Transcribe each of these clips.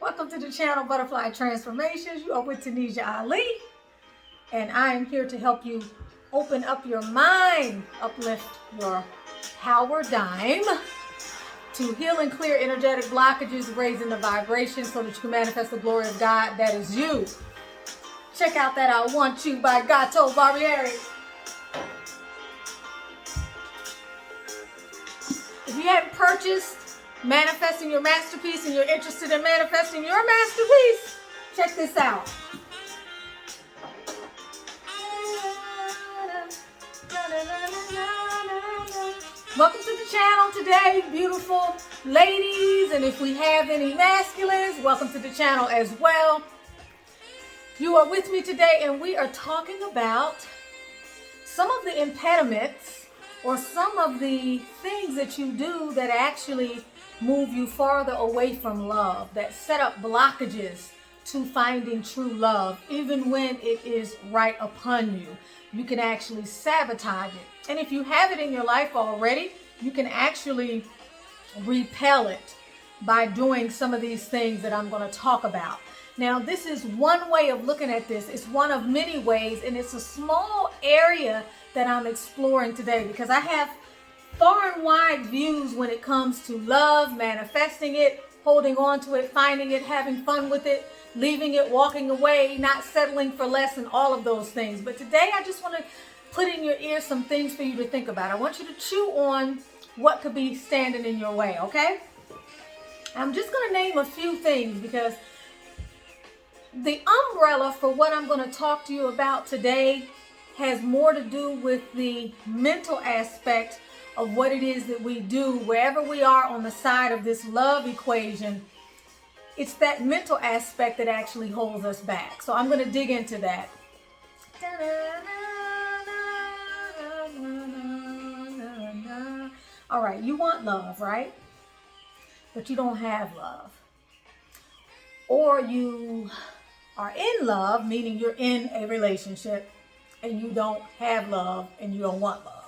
Welcome to the channel Butterfly Transformations. You are with Tanisha Ali, and I am here to help you open up your mind, uplift your power dime, to heal and clear energetic blockages, raising the vibration so that you can manifest the glory of God that is you. Check out that I Want You by Gato Barbieri. If you haven't purchased Manifesting Your Masterpiece and you're interested in manifesting your masterpiece, check this out. Welcome to the channel today, beautiful ladies, and if we have any masculines, welcome to the channel as well. You are with me today, and we are talking about some of the impediments or some of the things that you do that actually move you farther away from love, that set up blockages to finding true love, even when it is right upon you. You can actually sabotage it. And if you have it in your life already, you can actually repel it by doing some of these things that I'm going to talk about. Now, this is one way of looking at this. It's one of many ways, and it's a small area that I'm exploring today because I have far and wide views when it comes to love, manifesting it, holding on to it, finding it, having fun with it, leaving it, walking away, not settling for less, and all of those things. But today I just want to put in your ear some things for you to think about. I want you to chew on what could be standing in your way, okay? I'm just going to name a few things because the umbrella for what I'm going to talk to you about today has more to do with the mental aspect of what it is that we do wherever we are on the side of this love equation. It's that mental aspect that actually holds us back. So I'm going to dig into that. All right, you want love, right? But you don't have love. Or you are in love, meaning you're in a relationship, and you don't have love and you don't want love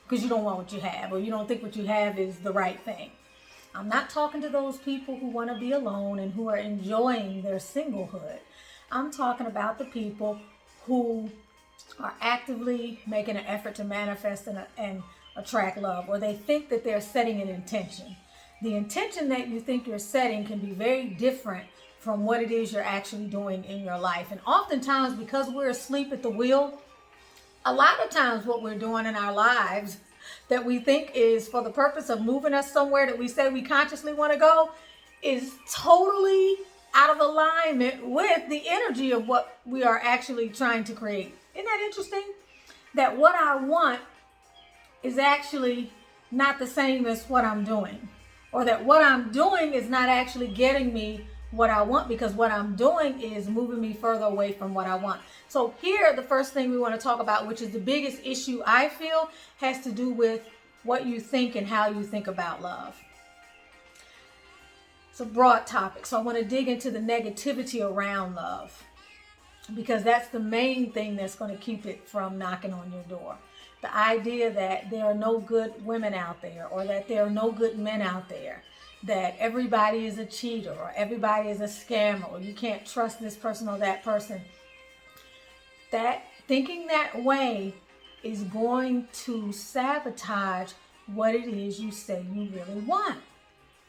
because you don't want what you have, or you don't think what you have is the right thing. I'm not talking to those people who want to be alone and who are enjoying their singlehood. I'm talking about the people who are actively making an effort to manifest and attract love, or they think that they're setting an intention. The intention that you think you're setting can be very different from what it is you're actually doing in your life. And oftentimes, because we're asleep at the wheel, a lot of times what we're doing in our lives that we think is for the purpose of moving us somewhere that we say we consciously want to go is totally out of alignment with the energy of what we are actually trying to create. Isn't that interesting? That what I want is actually not the same as what I'm doing, or that what I'm doing is not actually getting me what I want, because what I'm doing is moving me further away from what I want. So here, the first thing we want to talk about, which is the biggest issue I feel, has to do with what you think and how you think about love. It's a broad topic, so I want to dig into the negativity around love, because that's the main thing that's going to keep it from knocking on your door. The idea that there are no good women out there, or that there are no good men out there, that everybody is a cheater, or everybody is a scammer, or you can't trust this person or that person. That thinking that way is going to sabotage what it is you say you really want.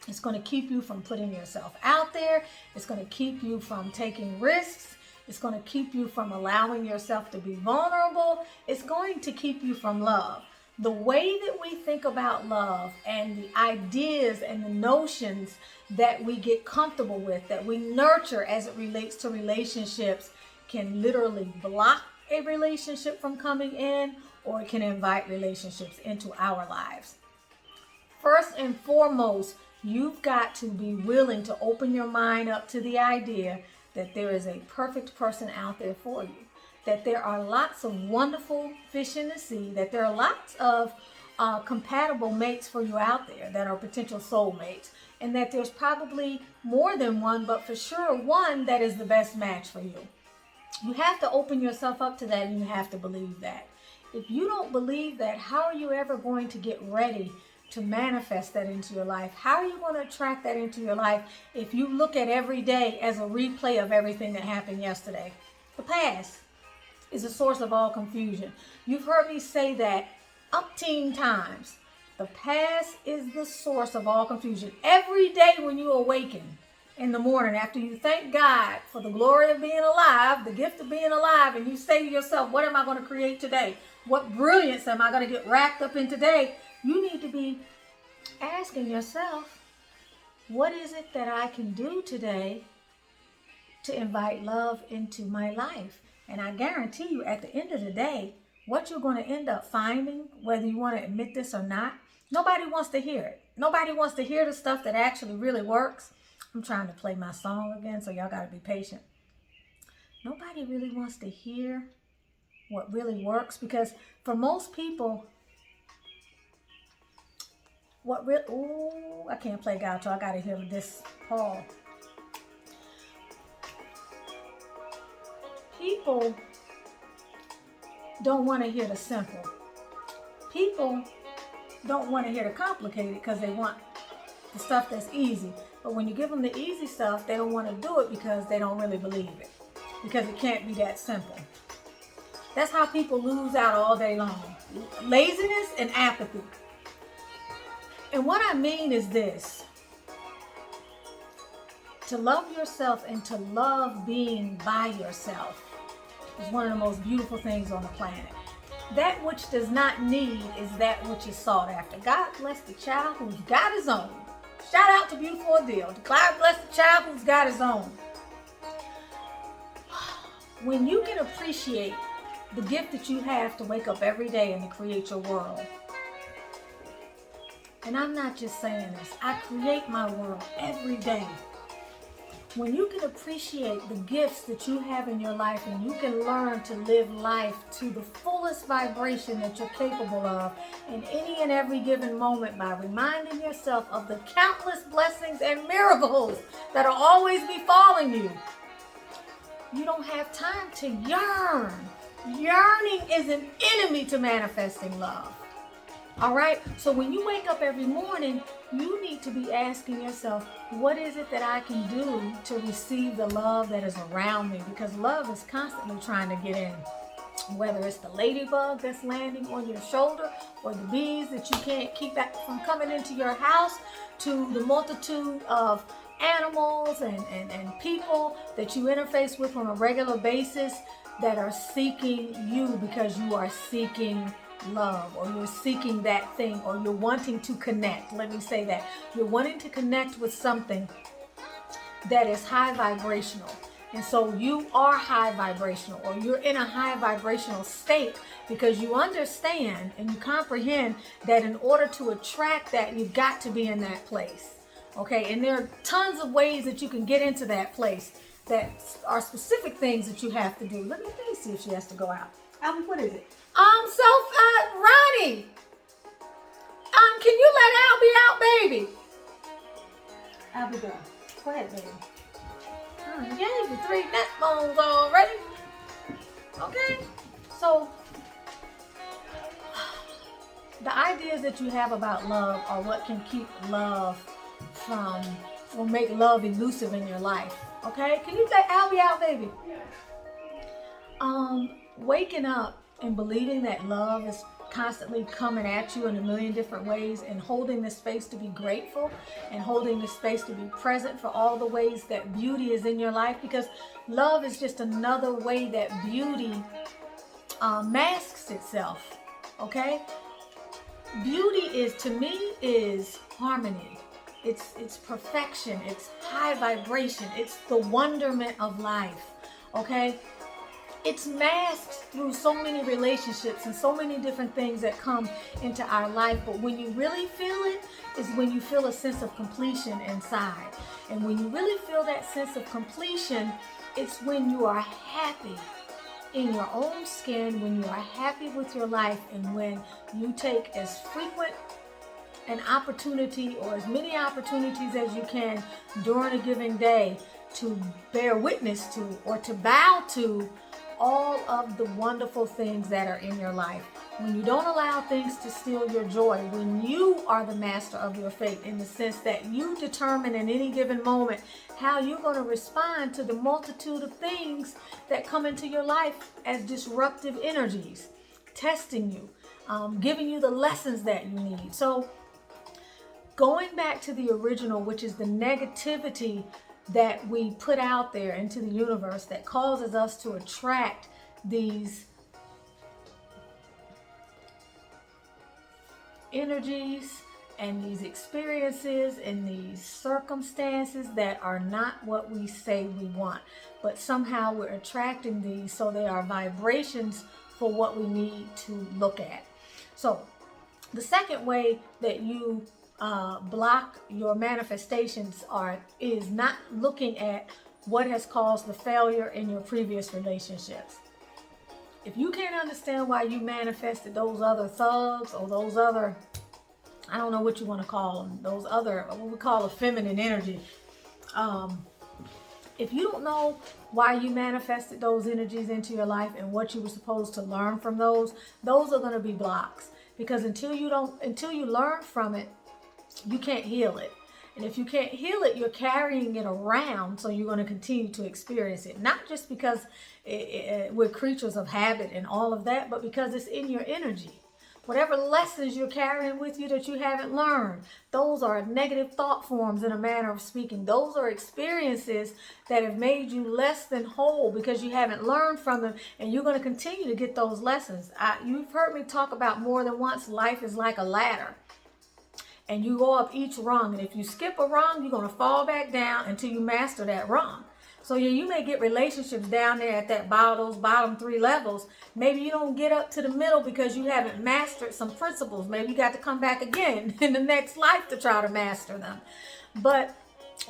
It's going to keep you from putting yourself out there. It's going to keep you from taking risks. It's going to keep you from allowing yourself to be vulnerable. It's going to keep you from love. The way that we think about love and the ideas and the notions that we get comfortable with, that we nurture as it relates to relationships, can literally block a relationship from coming in, or it can invite relationships into our lives. First and foremost, you've got to be willing to open your mind up to the idea that there is a perfect person out there for you, that there are lots of wonderful fish in the sea, that there are lots of compatible mates for you out there that are potential soulmates, and that there's probably more than one, but for sure one that is the best match for you. You have to open yourself up to that, and you have to believe that. If you don't believe that, how are you ever going to get ready to manifest that into your life? How are you going to attract that into your life if you look at every day as a replay of everything that happened yesterday? The past is a source of all confusion. You've heard me say that umpteen times. The past is the source of all confusion. Every day when you awaken in the morning, after you thank God for the glory of being alive, the gift of being alive, and you say to yourself, what am I going to create today? What brilliance am I going to get wrapped up in today? You need to be asking yourself, what is it that I can do today to invite love into my life? And I guarantee you, at the end of the day, what you're going to end up finding, whether you want to admit this or not, nobody wants to hear it. Nobody wants to hear the stuff that actually really works. I'm trying to play my song again, so y'all got to be patient. Nobody really wants to hear what really works, because for most people, I can't play gaucho. I got to hear this Paul. People don't want to hear the simple. People don't want to hear the complicated because they want the stuff that's easy. But when you give them the easy stuff, they don't want to do it because they don't really believe it. Because it can't be that simple. That's how people lose out all day long. Laziness and apathy. And what I mean is this. To love yourself and to love being by yourself is one of the most beautiful things on the planet. That which does not need is that which is sought after. God bless the child who's got his own. Shout out to Beautiful Adele. God bless the child who's got his own. When you can appreciate the gift that you have to wake up every day and to create your world. And I'm not just saying this. I create my world every day. When you can appreciate the gifts that you have in your life and you can learn to live life to the fullest vibration that you're capable of in any and every given moment by reminding yourself of the countless blessings and miracles that will always befalling you, you don't have time to yearn. Yearning is an enemy to manifesting love. All right? So when you wake up every morning, you need to be asking yourself, what is it that I can do to receive the love that is around me? Because love is constantly trying to get in. Whether it's the ladybug that's landing on your shoulder or the bees that you can't keep back from coming into your house, to the multitude of animals and people that you interface with on a regular basis that are seeking you because you are seeking love, or you're seeking that thing, or you're wanting to connect. Let me say that. You're wanting to connect with something that is high vibrational. And so you are high vibrational, or you're in a high vibrational state because you understand and you comprehend that in order to attract that, you've got to be in that place. Okay, and there are tons of ways that you can get into that place that are specific things that you have to do. Let me see if she has to go out. Albie, what is it? Ronnie, can you let Albie out, baby? Albie, girl, go ahead, baby. I gave you 3 neck bones already. Okay, so the ideas that you have about love are what can keep love from, or make love elusive in your life. Okay, can you let Albie out, baby? Waking up and believing that love is constantly coming at you in a million different ways, and holding the space to be grateful and holding the space to be present for all the ways that beauty is in your life, because love is just another way that beauty masks itself. Okay, beauty is, to me, is harmony. It's perfection. It's high vibration. It's the wonderment of life. Okay, it's masked through so many relationships and so many different things that come into our life. But when you really feel it is when you feel a sense of completion inside. And when you really feel that sense of completion, it's when you are happy in your own skin, when you are happy with your life, and when you take as frequent an opportunity or as many opportunities as you can during a given day to bear witness to or to bow to all of the wonderful things that are in your life. When you don't allow things to steal your joy, when you are the master of your fate, in the sense that you determine in any given moment how you're going to respond to the multitude of things that come into your life as disruptive energies, testing you, giving you the lessons that you need. So going back to the original, which is the negativity that we put out there into the universe that causes us to attract these energies and these experiences and these circumstances that are not what we say we want, but somehow we're attracting these, so they are vibrations for what we need to look at. So the second way that you block your manifestations is not looking at what has caused the failure in your previous relationships. If you can't understand why you manifested those other thugs or those other, I don't know what you want to call them, those other, what we call a feminine energy. If you don't know why you manifested those energies into your life and what you were supposed to learn from those are going to be blocks. Because until you learn from it, you can't heal it. And if you can't heal it, you're carrying it around, so you're going to continue to experience it. Not just because we're creatures of habit and all of that, but because it's in your energy. Whatever lessons you're carrying with you that you haven't learned, those are negative thought forms in a manner of speaking. Those are experiences that have made you less than whole because you haven't learned from them, and you're going to continue to get those lessons. You've heard me talk about more than once, life is like a ladder. And you go up each rung, and if you skip a rung, you're going to fall back down until you master that rung. So yeah, you may get relationships down there at those bottom 3 levels. Maybe you don't get up to the middle because you haven't mastered some principles. Maybe you got to come back again in the next life to try to master them. But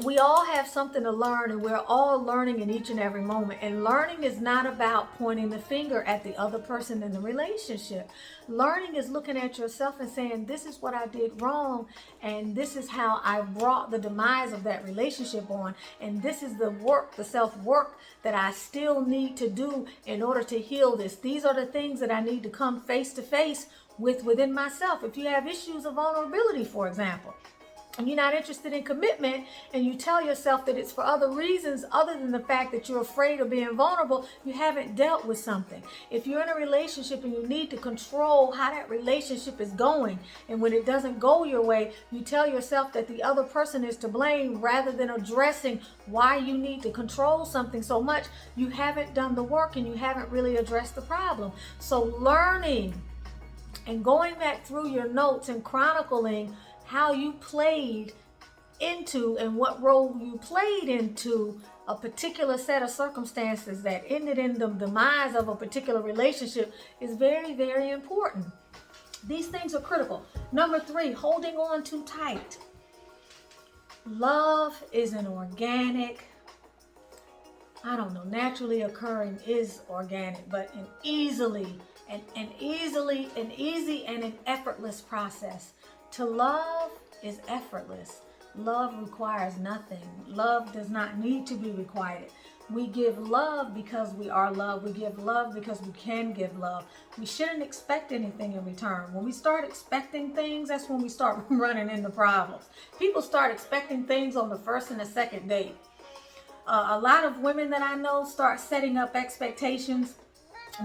we all have something to learn, and we're all learning in each and every moment. And learning is not about pointing the finger at the other person in the relationship. Learning is looking at yourself and saying, this is what I did wrong, and this is how I brought the demise of that relationship on, and this is the work, the self-work that I still need to do in order to heal this. These are the things that I need to come face to face with within myself. If you have issues of vulnerability, for example, and you're not interested in commitment, and you tell yourself that it's for other reasons other than the fact that you're afraid of being vulnerable, you haven't dealt with something. If you're in a relationship and you need to control how that relationship is going, and when it doesn't go your way, you tell yourself that the other person is to blame rather than addressing why you need to control something so much, you haven't done the work and you haven't really addressed the problem. So learning and going back through your notes and chronicling how you played into and what role you played into a particular set of circumstances that ended in the demise of a particular relationship is very, very important. These things are critical. Number 3, holding on too tight. Love is an organic, naturally occurring is organic, but an easy and an effortless process. To love is effortless. Love requires nothing. Love does not need to be requited. We give love because we are love. We give love because we can give love. We shouldn't expect anything in return. When we start expecting things, that's when we start running into problems. People start expecting things on the first and the second date. A lot of women that I know start setting up expectations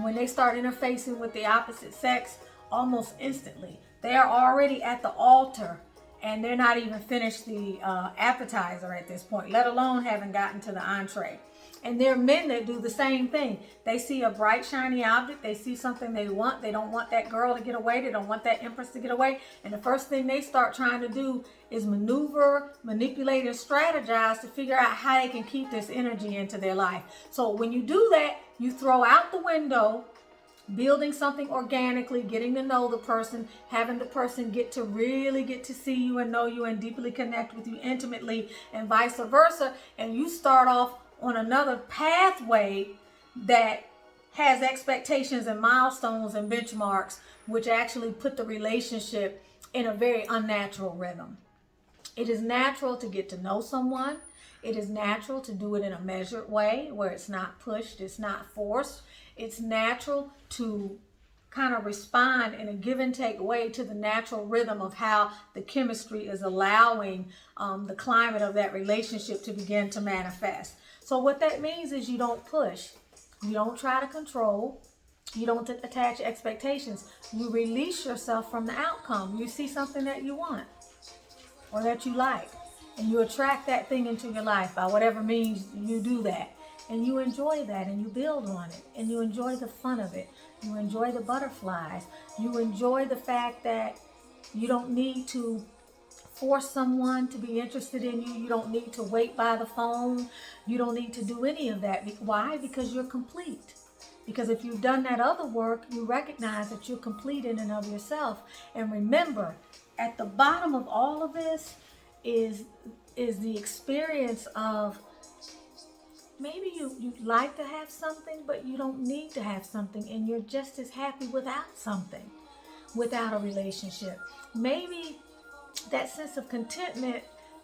when they start interfacing with the opposite sex almost instantly. They are already at the altar, and they're not even finished the appetizer at this point, let alone haven't gotten to the entree. And there are men that do the same thing. They see a bright, shiny object. They see something they want. They don't want that girl to get away. They don't want that empress to get away. And the first thing they start trying to do is maneuver, manipulate, and strategize to figure out how they can keep this energy into their life. So when you do that, you throw out the window building something organically, getting to know the person, having the person really get to see you and know you and deeply connect with you intimately, and vice versa. And you start off on another pathway that has expectations and milestones and benchmarks, which actually put the relationship in a very unnatural rhythm. It is natural to get to know someone. It is natural to do it in a measured way where it's not pushed, it's not forced. It's natural to kind of respond in a give and take way to the natural rhythm of how the chemistry is allowing the climate of that relationship to begin to manifest. So what that means is you don't push, you don't try to control, you don't attach expectations. You release yourself from the outcome. You see something that you want or that you like, and you attract that thing into your life by whatever means you do that. And you enjoy that, and you build on it, and you enjoy the fun of it. You enjoy the butterflies. You enjoy the fact that you don't need to force someone to be interested in you. You don't need to wait by the phone. You don't need to do any of that. Why? Because you're complete. Because if you've done that other work, you recognize that you're complete in and of yourself. And remember, at the bottom of all of this is the experience of maybe you'd like to have something, but you don't need to have something, and you're just as happy without something, without a relationship. Maybe that sense of contentment,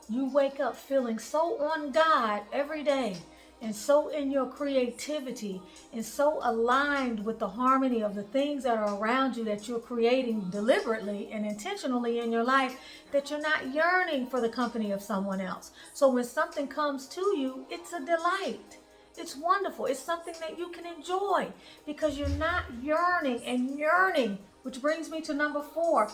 you wake up feeling so on God every day, and so in your creativity, and so aligned with the harmony of the things that are around you that you're creating deliberately and intentionally in your life, that you're not yearning for the company of someone else. So when something comes to you, it's a delight. It's wonderful. It's something that you can enjoy because you're not yearning. And yearning, which brings me to number 4,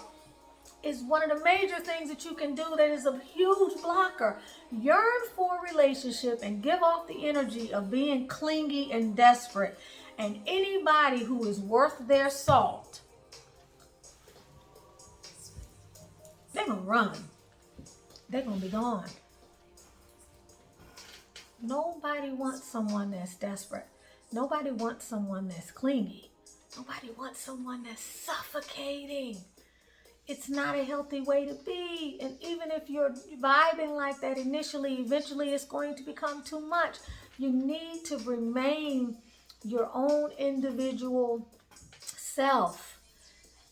is one of the major things that you can do that is a huge blocker. Yearn for a relationship and give off the energy of being clingy and desperate. And anybody who is worth their salt, they're going to run. They're going to be gone. Nobody wants someone that's desperate. Nobody wants someone that's clingy. Nobody wants someone that's suffocating. It's not a healthy way to be. And even if you're vibing like that initially, eventually it's going to become too much. You need to remain your own individual self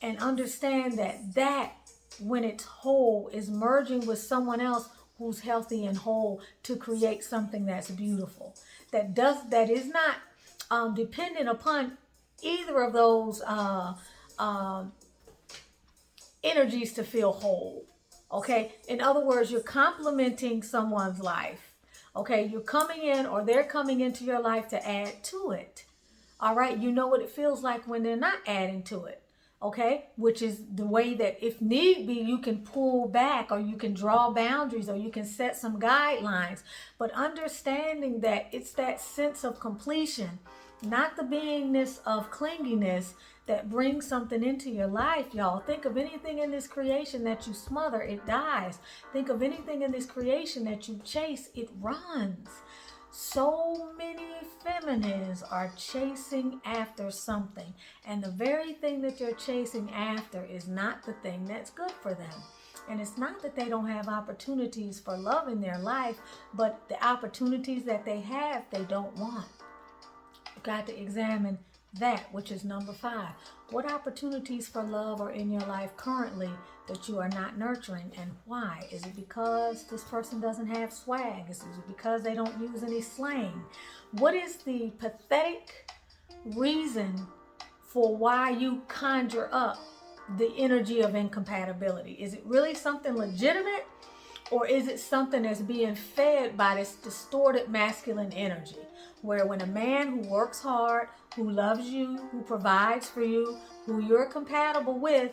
and understand that when it's whole, is merging with someone else who's healthy and whole to create something that's beautiful. That is not dependent upon either of those energies to feel whole. Okay, in other words, you're complementing someone's life. Okay, you're coming in, or they're coming into your life to add to it. All right, you know what it feels like when they're not adding to it. Okay, which is the way that if need be, you can pull back, or you can draw boundaries, or you can set some guidelines. But understanding that it's that sense of completion, not the beingness of clinginess, that brings something into your life, y'all. Think of anything in this creation that you smother, it dies. Think of anything in this creation that you chase, it runs. So many feminines are chasing after something, and the very thing that they're chasing after is not the thing that's good for them. And it's not that they don't have opportunities for love in their life, but the opportunities that they have, they don't want. You've got to examine that, which is number 5. What opportunities for love are in your life currently that you are not nurturing, and why? Is it because this person doesn't have swag? Is it because they don't use any slang? What is the pathetic reason for why you conjure up the energy of incompatibility? Is it really something legitimate, or is it something that's being fed by this distorted masculine energy? Where when a man who works hard, who loves you, who provides for you, who you're compatible with,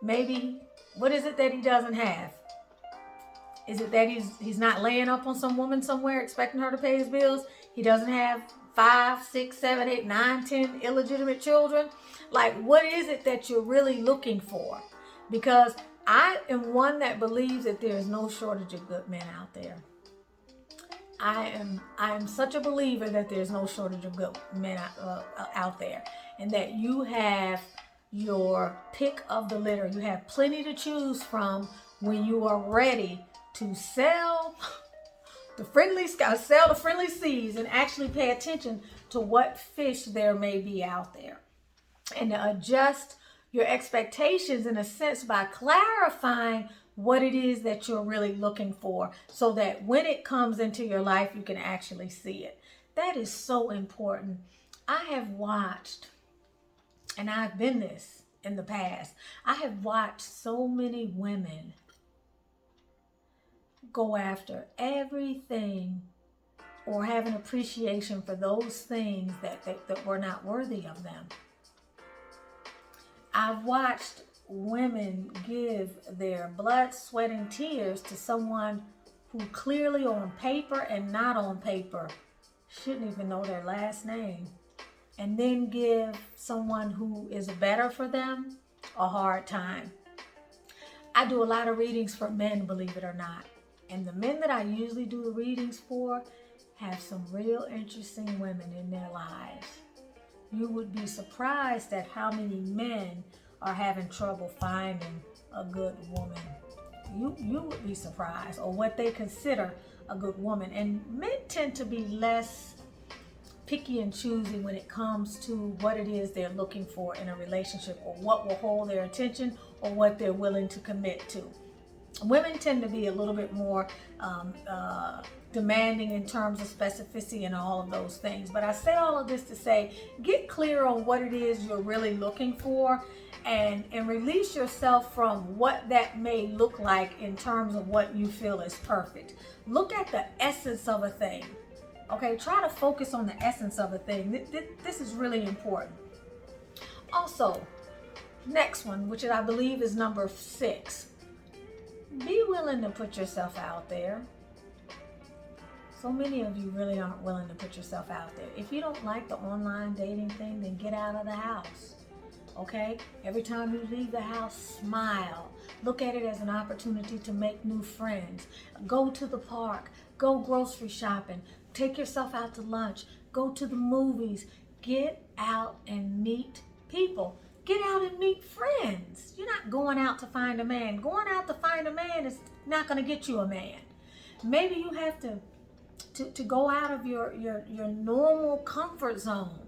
maybe, what is it that he doesn't have? Is it that he's not laying up on some woman somewhere expecting her to pay his bills? He doesn't have 5, 6, 7, 8, 9, 10 illegitimate children? Like, what is it that you're really looking for? Because I am one that believes that there is no shortage of good men out there. I am such a believer that there's no shortage of good men out there, and that you have your pick of the litter. You have plenty to choose from when you are ready to sell the friendly seas and actually pay attention to what fish there may be out there, and to adjust your expectations in a sense by clarifying what it is that you're really looking for, so that when it comes into your life, you can actually see it. That is so important. I have watched, and I've been this in the past, I have watched so many women go after everything or have an appreciation for those things that were not worthy of them. I've watched women give their blood, sweat, and tears to someone who clearly on paper and not on paper shouldn't even know their last name, and then give someone who is better for them a hard time. I do a lot of readings for men, believe it or not. And the men that I usually do the readings for have some real interesting women in their lives. You would be surprised at how many men are having trouble finding a good woman. You would be surprised, or what they consider a good woman. And men tend to be less picky and choosy when it comes to what it is they're looking for in a relationship, or what will hold their attention, or what they're willing to commit to. Women tend to be a little bit more demanding in terms of specificity and all of those things. But I say all of this to say, get clear on what it is you're really looking for, and release yourself from what that may look like in terms of what you feel is perfect. Look at the essence of a thing. Okay, try to focus on the essence of a thing. This is really important. Also, next one, which I believe is number 6. Be willing to put yourself out there. So many of you really aren't willing to put yourself out there. If you don't like the online dating thing, then get out of the house. Okay? Every time you leave the house, smile. Look at it as an opportunity to make new friends. Go to the park. Go grocery shopping. Take yourself out to lunch. Go to the movies. Get out and meet people. Get out and meet friends. You're not going out to find a man. Going out to find a man is not going to get you a man. Maybe you have to go out of your normal comfort zone.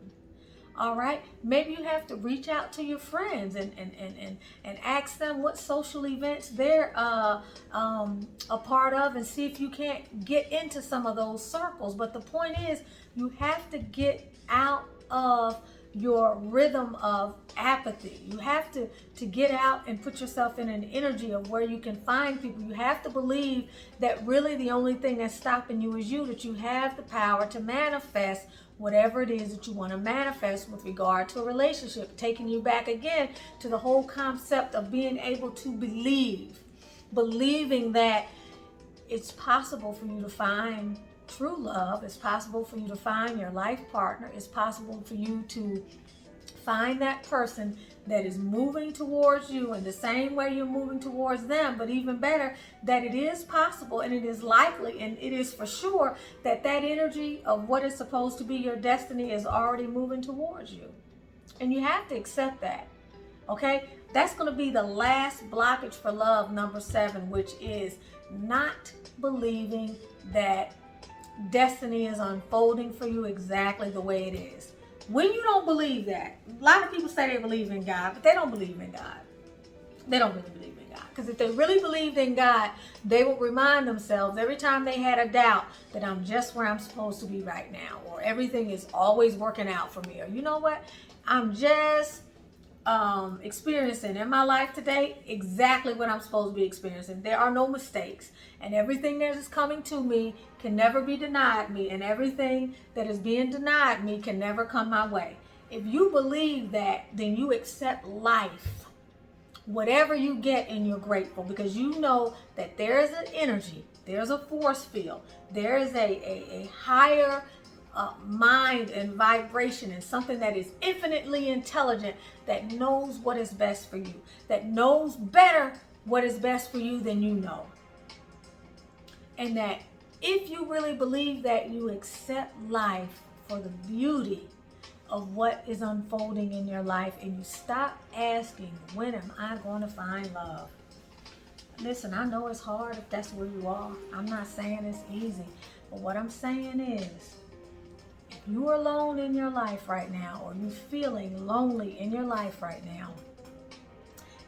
All right? Maybe you have to reach out to your friends and ask them what social events they're a part of, and see if you can't get into some of those circles. But the point is, you have to get out of your rhythm of apathy. You have to get out and put yourself in an energy of where you can find people. You have to believe that really the only thing that's stopping you is you, that you have the power to manifest whatever it is that you want to manifest with regard to a relationship. Taking you back again to the whole concept of being able to believing that it's possible for you to find true love. It's possible for you to find your life partner. It's possible for you to find that person that is moving towards you in the same way you're moving towards them. But even better, that it is possible, and it is likely, and it is for sure that that energy of what is supposed to be your destiny is already moving towards you. And you have to accept that. Okay? That's going to be the last blockage for love, number 7, which is not believing that destiny is unfolding for you exactly the way it is. When you don't believe that, a lot of people say they believe in God, but they don't believe in God. They don't really believe in God. Because if they really believed in God, they would remind themselves every time they had a doubt that I'm just where I'm supposed to be right now, or everything is always working out for me, or you know what, I'm just experiencing in my life today exactly what I'm supposed to be experiencing. There are no mistakes, and everything that is coming to me can never be denied me, and everything that is being denied me can never come my way. If you believe that, then you accept life, whatever you get, and you're grateful, because you know that there is an energy, there's a force field, there is a higher mind and vibration, and something that is infinitely intelligent, that knows what is best for you, that knows better what is best for you than you know. And that if you really believe that, you accept life for the beauty of what is unfolding in your life, and you stop asking, when am I going to find love? Listen, I know it's hard if that's where you are. I'm not saying it's easy, but what I'm saying is, if you are alone in your life right now, or you're feeling lonely in your life right now,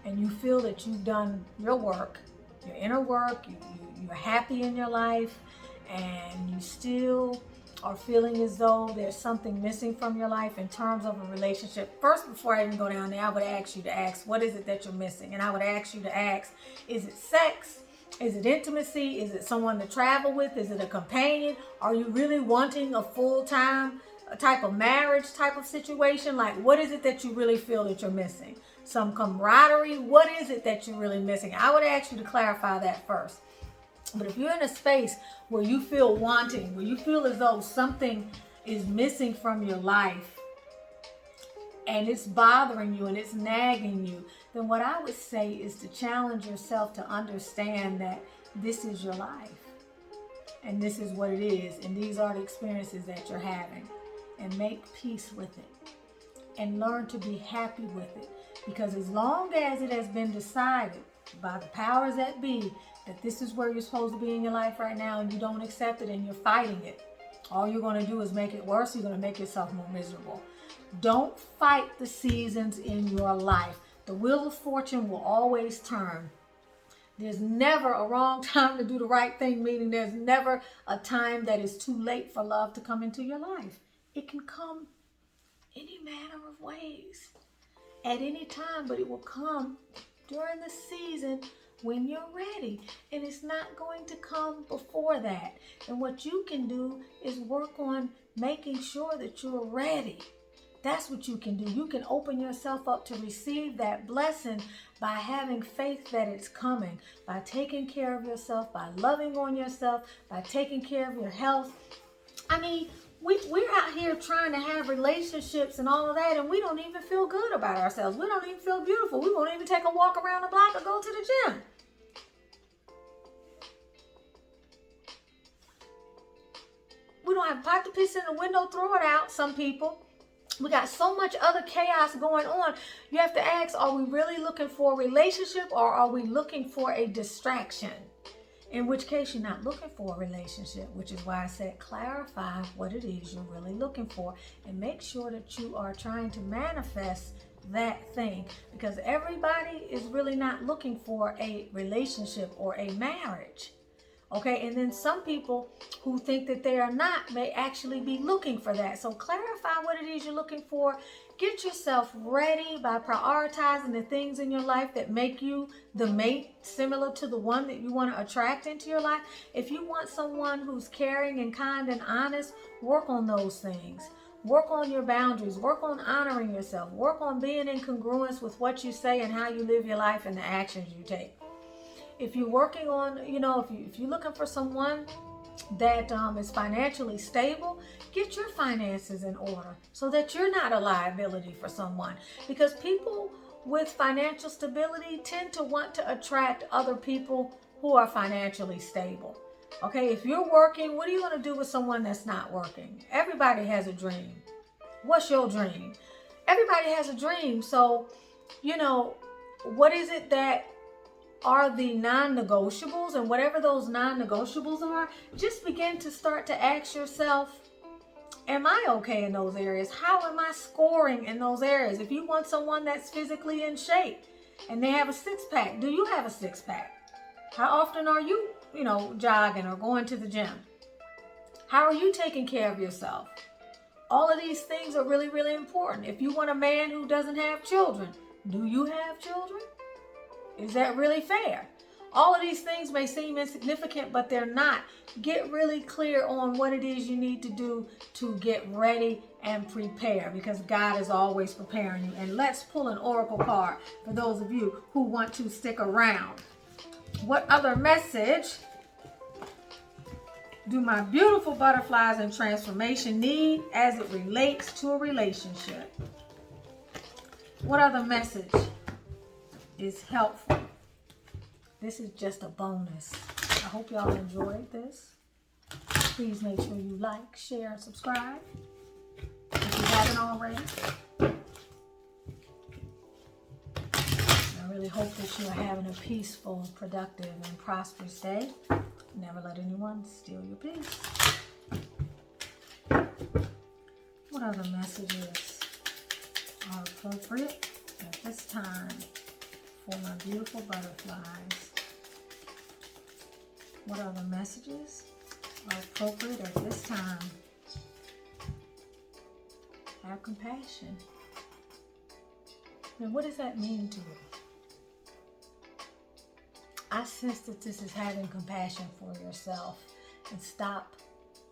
and you feel that you've done your work, your inner work, you're happy in your life, and you still are feeling as though there's something missing from your life in terms of a relationship. First, before I even go down there, I would ask you to ask, what is it that you're missing? And I would ask you to ask, is it sex? Is it intimacy? Is it someone to travel with? Is it a companion? Are you really wanting a full-time type of marriage type of situation? Like, what is it that you really feel that you're missing? Some camaraderie? What is it that you're really missing? I would ask you to clarify that first. But if you're in a space where you feel wanting, where you feel as though something is missing from your life and it's bothering you and it's nagging you, then what I would say is to challenge yourself to understand that this is your life and this is what it is, and these are the experiences that you're having, and make peace with it and learn to be happy with it. Because as long as it has been decided by the powers that be that this is where you're supposed to be in your life right now, and you don't accept it and you're fighting it, all you're going to do is make it worse. You're going to make yourself more miserable. Don't fight the seasons in your life. The wheel of fortune will always turn. There's never a wrong time to do the right thing, meaning there's never a time that is too late for love to come into your life. It can come any manner of ways at any time, but it will come during the season when you're ready, and it's not going to come before that. And what you can do is work on making sure that you're ready. That's what you can do. You can open yourself up to receive that blessing by having faith that it's coming, by taking care of yourself, by loving on yourself, by taking care of your health. I mean, we're out here trying to have relationships and all of that, and we don't even feel good about ourselves. We don't even feel beautiful. We won't even take a walk around the block or go to the gym. We don't have a pot to piss in the window, throw it out, some people. We got so much other chaos going on. You have to ask, are we really looking for a relationship, or are we looking for a distraction? In which case, you're not looking for a relationship, which is why I said clarify what it is you're really looking for, and make sure that you are trying to manifest that thing, because everybody is really not looking for a relationship or a marriage. Okay, and then some people who think that they are not may actually be looking for that. So clarify what it is you're looking for. Get yourself ready by prioritizing the things in your life that make you the mate similar to the one that you want to attract into your life. If you want someone who's caring and kind and honest, work on those things. Work on your boundaries. Work on honoring yourself. Work on being in congruence with what you say and how you live your life and the actions you take. If you're working on, if you're looking for someone that is financially stable, get your finances in order so that you're not a liability for someone. Because people with financial stability tend to want to attract other people who are financially stable. Okay, if you're working, what are you going to do with someone that's not working? Everybody has a dream. What's your dream? Everybody has a dream. So, what is it that are the non-negotiables? And whatever those non-negotiables are, just begin to start to ask yourself, am I okay in those areas? How am I scoring in those areas? If you want someone that's physically in shape and they have a six-pack, do you have a six-pack? How often are you, jogging or going to the gym? How are you taking care of yourself? All of these things are really, really important. If you want a man who doesn't have children, do you have children? Is that really fair? All of these things may seem insignificant, but they're not. Get really clear on what it is you need to do to get ready and prepare, because God is always preparing you. And let's pull an oracle card for those of you who want to stick around. What other message do my beautiful butterflies in transformation need as it relates to a relationship? What other message is helpful? This is just a bonus. I hope y'all enjoyed this. Please make sure you like, share, and subscribe if you haven't already. I really hope that you are having a peaceful, productive, and prosperous day. Never let anyone steal your peace. What other messages are appropriate at this time for my beautiful butterflies What other messages are appropriate at this time? Have compassion. Now, what does that mean to you? I sense that this is having compassion for yourself and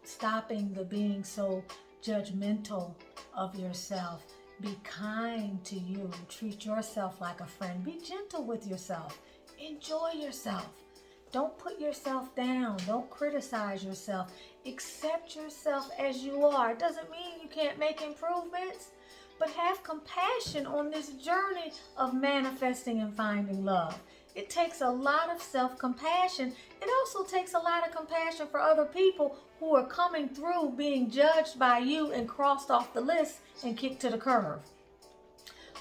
stopping the being so judgmental of yourself. Be kind to you. Treat yourself like a friend. Be gentle with yourself. Enjoy yourself. Don't put yourself down. Don't criticize yourself. Accept yourself as you are. It doesn't mean you can't make improvements, but have compassion on this journey of manifesting and finding love. It takes a lot of self-compassion. It also takes a lot of compassion for other people who are coming through being judged by you and crossed off the list and kicked to the curb.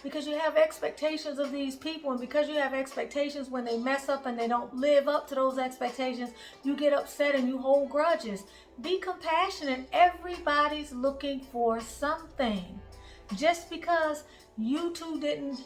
Because you have expectations of these people, and because you have expectations, when they mess up and they don't live up to those expectations, you get upset and you hold grudges. Be compassionate. Everybody's looking for something. Just because you two didn't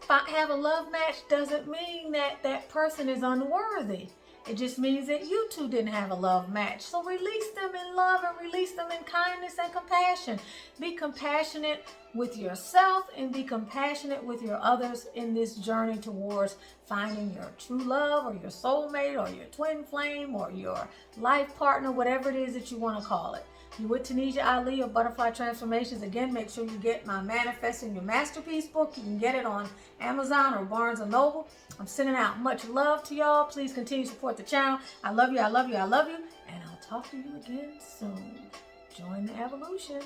have a love match doesn't mean that that person is unworthy. It just means that you two didn't have a love match. So release them in love and release them in kindness and compassion. Be compassionate with yourself and be compassionate with your others in this journey towards finding your true love or your soulmate or your twin flame or your life partner, whatever it is that you want to call it. You're with Tanisha Ali of Butterfly Transformations. Again, make sure you get my Manifesting Your Masterpiece book. You can get it on Amazon or Barnes & Noble. I'm sending out much love to y'all. Please continue to support the channel. I love you, I love you, I love you. And I'll talk to you again soon. Join the evolution.